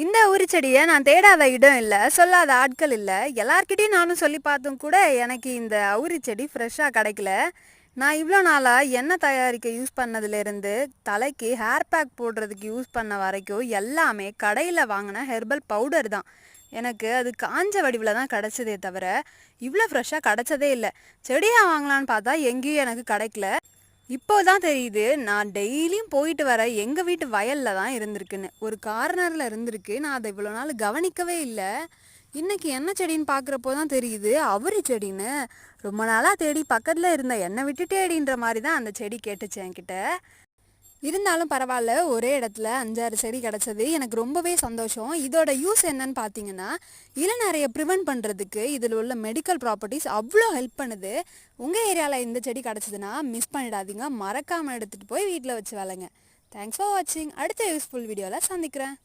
இந்த ஊரி செடியை நான் தேடாத இடம் இல்லை, சொல்லாத ஆட்கள் இல்லை. எல்லார்கிட்டையும் நானும் சொல்லி பார்த்தும் கூட எனக்கு இந்த அவுரி செடி ஃப்ரெஷ்ஷாக கிடைக்கல. நான் இவ்வளோ நாளாக எண்ணெய் தயாரிக்க யூஸ் பண்ணதுலேருந்து தலைக்கு ஹேர் பேக் போடுறதுக்கு யூஸ் பண்ண வரைக்கும் எல்லாமே கடையில் வாங்கின ஹெர்பல் பவுடர் தான். எனக்கு அது காஞ்ச வடிவில் தான் கிடச்சதே தவிர இவ்வளோ ஃப்ரெஷ்ஷாக கிடச்சதே இல்லை. செடியாக வாங்கலான்னு பார்த்தா எங்கேயும் எனக்கு கிடைக்கல. இப்போ தான் தெரியுது, நான் டெய்லியும் போயிட்டு வர எங்கள் வீட்டு வயலில் தான் இருந்திருக்குன்னு. ஒரு கார்னரில் இருந்திருக்கு, நான் அதை இவ்வளோ நாள் கவனிக்கவே இல்லை. இன்றைக்கி என்ன செடின்னு பார்க்குறப்போ தான் தெரியுது அவுரி செடின்னு. ரொம்ப நாளாக தேடி பக்கத்தில் இருந்த என்னை விட்டுட்டேடின்ற மாதிரி தான் அந்த செடி கேட்டுச்சு என்கிட்ட. இருந்தாலும் பரவாயில்ல, ஒரே இடத்துல 5-6 செடி கிடச்சது எனக்கு ரொம்பவே சந்தோஷம். இதோட யூஸ் என்னன்னு பார்த்தீங்கன்னா, இளநரையை ப்ரிவெண்ட் பண்ணுறதுக்கு இதில் உள்ள மெடிக்கல் ப்ராப்பர்ட்டிஸ் அவ்வளோ ஹெல்ப் பண்ணுது. உங்கள் ஏரியாவில் இந்த செடி கிடச்சிதுன்னா மிஸ் பண்ணிடாதீங்க, மறக்காமல் எடுத்துகிட்டு போய் வீட்டில் வச்சு வளங்க. தேங்க்ஸ் ஃபார் வாட்சிங். அடுத்த யூஸ்ஃபுல் வீடியோவில் சந்திக்கிறேன்.